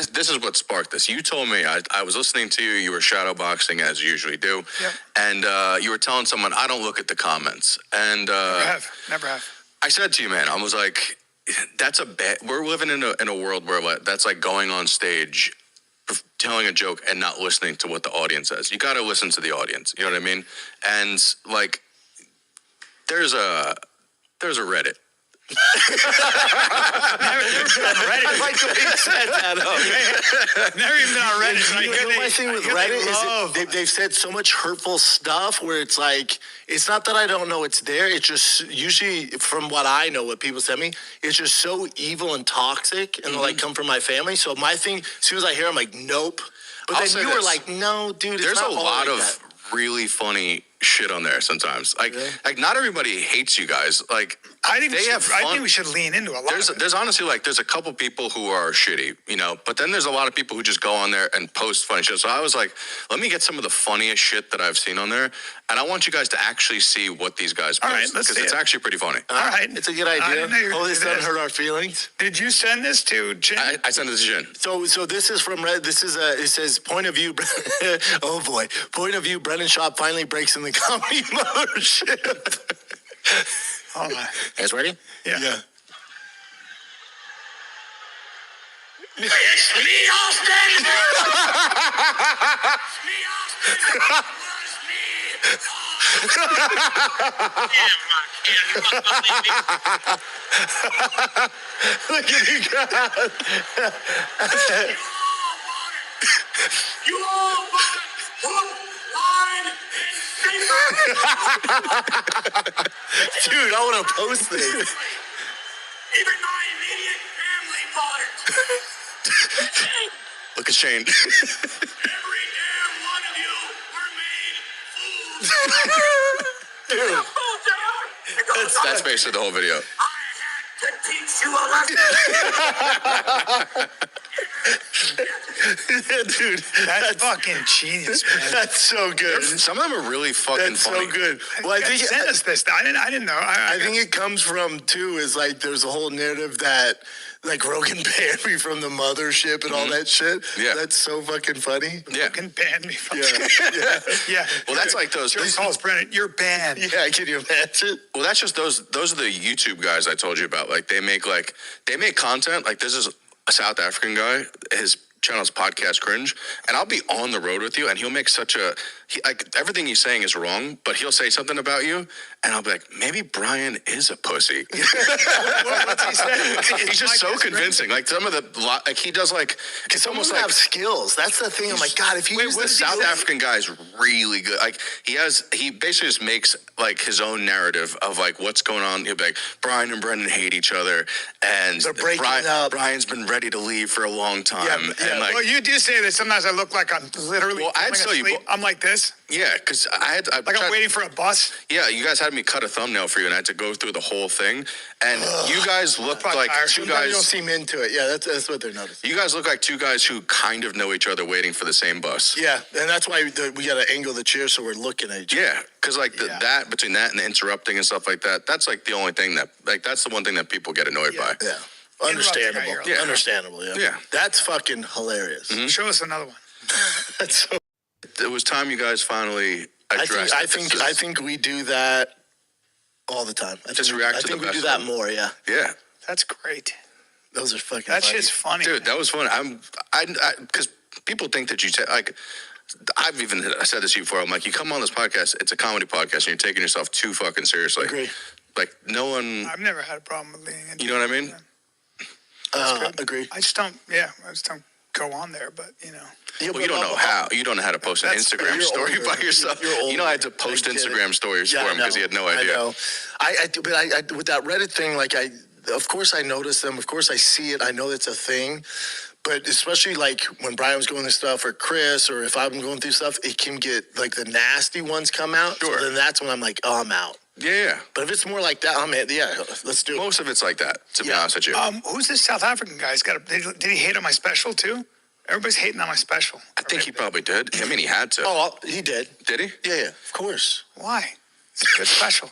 This is what sparked this. You told me, I was listening to you, you were shadowboxing as you usually do. Yep. And you were telling someone, I don't look at the comments. And Never have. I said to you, man, I was like, that's we're living in a world where that's like going on stage, telling a joke and not listening to what the audience says. You got to listen to the audience. You know what I mean? And like, there's a Reddit. never been on Reddit. I like the way you said that. Never even been on Reddit. You know my thing with Reddit is they've said so much hurtful stuff where it's like, it's not that I don't know it's there. It's just usually from what I know, what people send me, it's just so evil and toxic and like come from my family. So my thing, as soon as I hear, I'm like, nope. But then you were like, no, dude, it's there's not a lot like of that. really funny shit on there sometimes. Like, like not everybody hates you guys. Like, I think we should lean into a lot. There's honestly there's a couple people who are shitty, you know, but then there's a lot of people who just go on there and post funny shit. So I was like, let me get some of the funniest shit that I've seen on there, and I want you guys to actually see what these guys post because it's actually pretty funny. All right, it's a good idea. Oh, this doesn't hurt our feelings. Did you send this to Jin? I sent it to Jin. So this is from Reddit. This is it says point of view. Oh boy, point of view. Brennan Schaub finally breaks in the comedy mothership. Hold on. Guys ready? Yeah. It's me, Austin! Look at you guys. You all want it! Hook, line, and sinker! Dude, I want to post this. Even my immediate family bought it! Look at Shane. Every damn one of you were made fools! Dude, That's basically the whole video. I had to teach you a lesson! dude, That's fucking genius, man. that's so good. Some of them are really fucking That's funny. so good. Well, I think send us this. I didn't know. I think it comes from too is like there's a whole narrative that like Rogan banned me from the mothership and all that shit. Yeah. That's so fucking funny. Yeah. Fucking banned me from Yeah. Yeah. Well, that's like those. Jerry calls Brennan, you're banned. Yeah, can you imagine? Well, that's just those are the YouTube guys I told you about. Like they make content. Like this is a South African guy. His channel's podcast Cringe, and I'll be on the road with you, and he'll make like everything he's saying is wrong, but he'll say something about you, and I'll be like, maybe Bryan is a pussy. What's he saying? He's just so convincing. Like some of the like he does like it's almost like have skills. That's the thing. I'm like, God, if you use the South African guy's really good. Like he basically just makes like his own narrative of like what's going on. He'll be like, Bryan and Brendan hate each other, and they're breaking up. Bryan's been ready to leave for a long time. Yeah. And like, Well, you do say that sometimes I look like I'm literally I'd tell you, I'm like this. yeah, because I'm waiting for a bus. Yeah, you guys had me cut a thumbnail for you, and I had to go through the whole thing. And you guys look like two guys. You don't seem into it. Yeah, that's what they're noticing. You guys look like two guys who kind of know each other, waiting for the same bus. Yeah, and that's why we got to angle the chair so we're looking at each other. Yeah, because like that between that and the interrupting and stuff like that, that's like the only thing that's the one thing that people get annoyed by. Yeah. Understandable. Yeah. Understandable, yeah. Yeah. That's fucking hilarious. Show us another one. That's so It was time you guys finally addressed I think we do that all the time. I think we do that more, yeah. Yeah. That's great. Those are fucking That's funny. just funny. Dude, that was fun. Because people think that you like, I've even said this to you before. I'm like, you come on this podcast, it's a comedy podcast, and you're taking yourself too fucking seriously. Agree. Like, no one. I've never had a problem with leaning into You know what I mean? Agree. I just don't go on there, but you know. Yeah, Well, you don't know how. You don't know how to post an Instagram story by yourself. You know, I had to post Instagram stories for him because he had no idea. I know. But with that Reddit thing, like of course I notice them. Of course I see it. I know it's a thing. But especially like when Bryan was going through stuff, or Chris, or if I'm going through stuff, it can get like the nasty ones come out. Sure. So then that's when I'm like, oh, I'm out. Yeah. But if it's more like that, I'm in. Yeah, let's do it. Most of it's like that, to be honest with you. Who's this South African guy? Did he hate on my special too? Everybody's hating on my special. I think he probably did. I mean, he had to. Oh, he did. Did he? Yeah, of course. Why? It's a good special.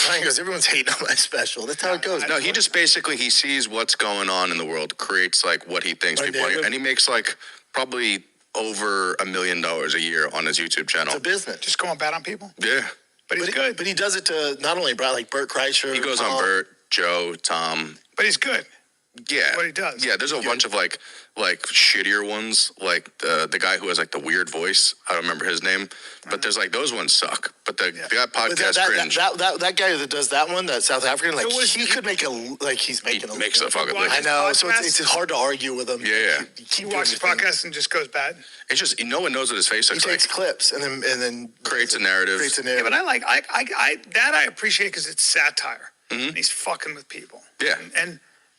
Bryan goes, everyone's hating on my special. That's how it goes. No, he just basically he sees what's going on in the world, creates like what he thinks people want, and he makes like probably over $1 million a year on his YouTube channel. It's a business. Just going bad on people. Yeah, But he's good. But he does it to not only Bryan, like Bert Kreischer. he goes on Bert, Joe, Tom. But he's good. Yeah, What he does. Yeah, there's a bunch of like shittier ones, like the guy who has like the weird voice. I don't remember his name, but there's like those ones suck. But the guy podcast Cringe. That guy that does that one, that South African, like he could make he's making he makes a fucking. I know, so it's hard to argue with him. Yeah. He watches podcasts and just goes bad. It's just no one knows what his face looks He takes like. clips and then Creates a narrative. Yeah, but I appreciate because it's satire. And he's fucking with people. Yeah.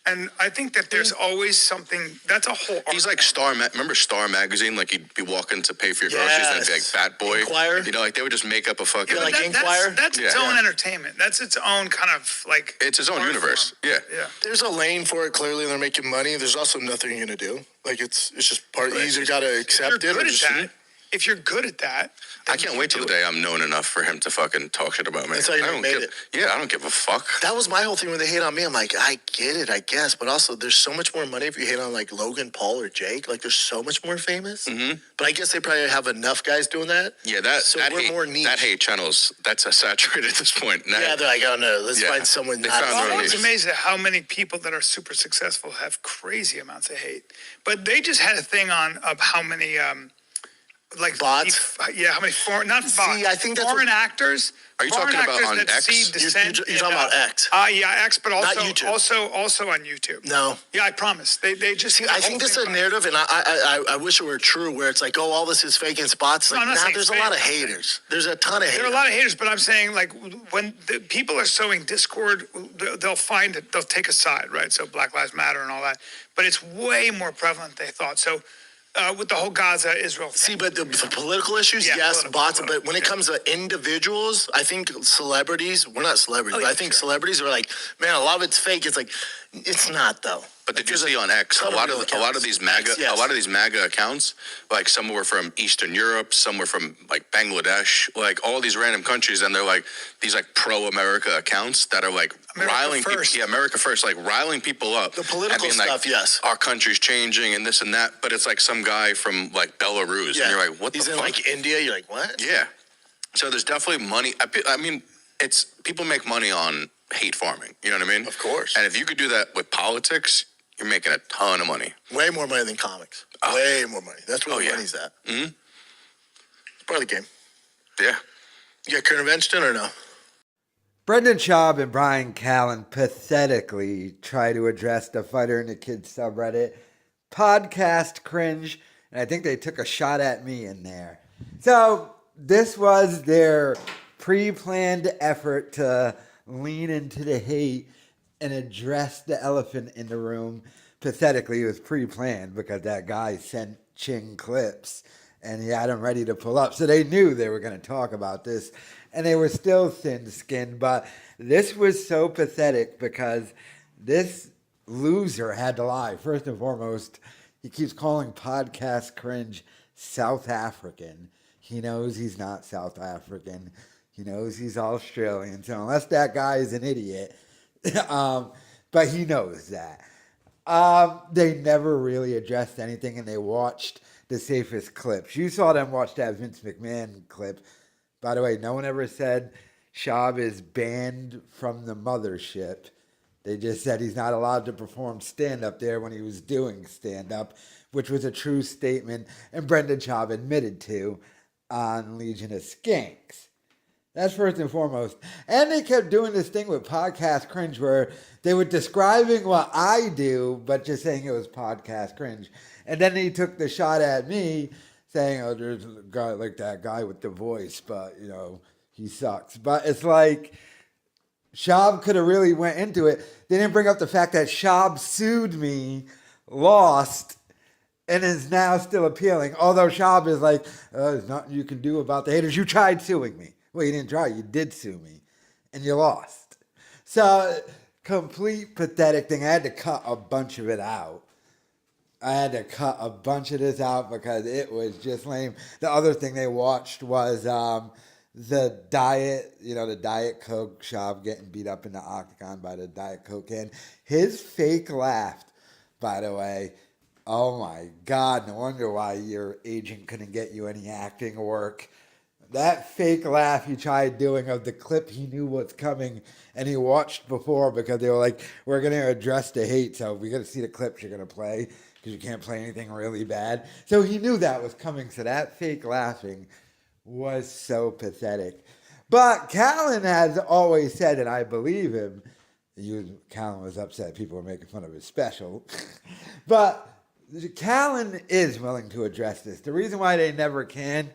And I think that there's always something. That's a whole. He's like remember Star Magazine? Like you'd be walking to pay for your groceries and it'd be like Fat Boy. Inquirer. You know, like they would just make up a fucking. Yeah, like Inquirer. That's its own entertainment. That's its own kind of like. It's its own universe. Form. Yeah. Yeah. There's a lane for it. Clearly, they're making money. There's also nothing you're gonna do. Like it's just part. You either gotta accept it or just. If you're good at that, I can't wait till the day I'm known enough for him to fucking talk shit about me. That's how you made it. Yeah, I don't give a fuck. That was my whole thing when they hate on me. I'm like, I get it, I guess, but also there's so much more money if you hate on like Logan Paul or Jake. Like, there's so much more famous. Mm-hmm. But I guess they probably have enough guys doing that. Yeah, we're hate, more niche. That hate channels, that's saturated at this point. Yeah, they're like, oh no, let's find someone. I'm always amazed at how many people that are super successful have crazy amounts of hate. But they just had a thing on of how many. Like bots? How many foreign, not bots. I think that's foreign actors. Are you talking about on X? You're talking about X. X, but also not YouTube. also on YouTube. No. Yeah, I promise. They just. I think this is a narrative, and I wish it were true, where it's like, oh, all this is fake and spots. Like, there's a lot of haters. There's a ton of haters. There are a lot of haters, but I'm saying, like, when the people are sowing discord, they'll find it. They'll take a side, right? So Black Lives Matter and all that. But it's way more prevalent than they thought. So. With the whole Gaza-Israel thing. See, but the political issues, yes, bots. But when it comes to individuals, I think celebrities, we're not celebrities, but I think celebrities are like, man, a lot of it's fake. It's like, it's not though. But did you see on X a lot of these MAGA accounts, like some were from Eastern Europe, some were from like Bangladesh, like all these random countries, and they're like these like pro-America accounts that are like riling people. Yeah, America first, like riling people up. The political stuff, yes. Our country's changing and this and that, but it's like some guy from like Belarus, and you're like, what the fuck? He's in like India. You're like, what? Yeah. So there's definitely money. I mean, it's people make money on hate farming. You know what I mean? Of course. And if you could do that with politics, you're making a ton of money. Way more money than comics. Way more money. That's where the money's at. Mm-hmm. It's part of the game. Yeah. You got current events done or no? Brendan Schaub and Bryan Callen pathetically try to address the Fighter and the Kid subreddit podcast Cringe, and I think they took a shot at me in there. So this was their pre-planned effort to lean into the hate and address the elephant in the room. Pathetically, it was pre-planned because that guy sent Ching clips and he had them ready to pull up. So they knew they were going to talk about this, and they were still thin-skinned. But this was so pathetic because this loser had to lie. First and foremost, he keeps calling podcast Cringe South African. He knows he's not South African. He knows he's Australian. So unless that guy is an idiot, but he knows that. They never really addressed anything, and they watched the safest clips. You saw them watch that Vince McMahon clip. By the way, no one ever said Schaub is banned from the mothership. They just said he's not allowed to perform stand-up there when he was doing stand-up, which was a true statement, and Brendan Schaub admitted to on Legion of Skanks. That's first and foremost. And they kept doing this thing with Podcast Cringe where they were describing what I do, but just saying it was Podcast Cringe. And then he took the shot at me saying, oh, there's a guy like that guy with the voice, but, you know, he sucks. But it's like Schaub could have really went into it. They didn't bring up the fact that Schaub sued me, lost, and is now still appealing. Although Schaub is like, there's nothing you can do about the haters. You tried suing me. Well, you didn't try. You did sue me, and you lost. So, complete pathetic thing. I had to cut a bunch of it out. I had to cut a bunch of this out because it was just lame. The other thing they watched was the diet, the Diet Coke Schaub getting beat up in the octagon by the Diet Coke can. His fake laugh, by the way, oh my God, no wonder why your agent couldn't get you any acting work. That fake laugh he tried doing of the clip he knew was coming and he watched before because they were like, we're going to address the hate, so we got to see the clips you're going to play because you can't play anything really bad. So he knew that was coming, so that fake laughing was so pathetic. But Callen has always said, and I believe him, Callen was upset people were making fun of his special, but Callen is willing to address this. The reason why they never can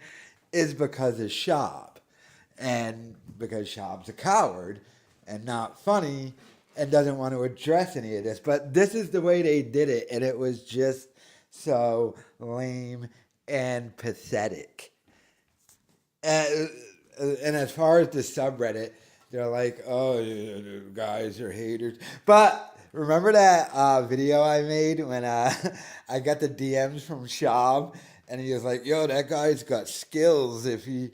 is because of Schaub, and because Schaub's a coward and not funny and doesn't want to address any of this. But this is the way they did it, and it was just so lame and pathetic. And as far as the subreddit, they're like, oh, guys are haters. But remember that video I made when I got the DMs from Schaub? And he was like, yo, that guy's got skills. If he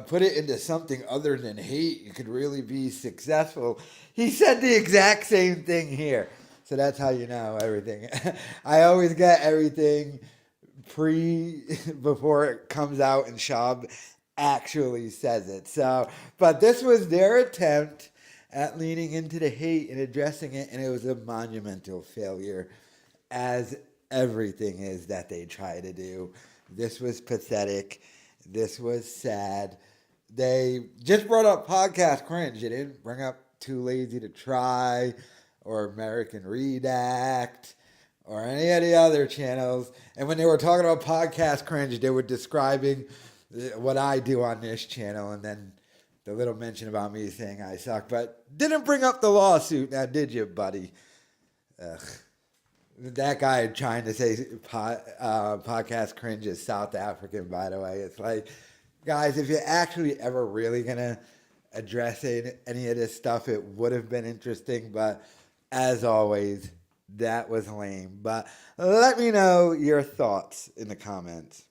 put it into something other than hate, you could really be successful. He said the exact same thing here. So that's how you know everything. I always get everything before it comes out and Schaub actually says it. So, but this was their attempt at leaning into the hate and addressing it, and it was a monumental failure, as everything is that they try to do. This was pathetic. This was sad. They just brought up podcast Cringe. They didn't bring up Too Lazy to Try or American Redact or any of the other channels. And when they were talking about podcast Cringe, they were describing what I do on this channel, and then the little mention about me saying I suck, but didn't bring up the lawsuit. Now, did you, buddy? Ugh. That guy trying to say podcast Cringe is South African, by the way. It's like, guys, if you're actually ever really going to address any of this stuff, it would have been interesting. But as always, that was lame. But let me know your thoughts in the comments.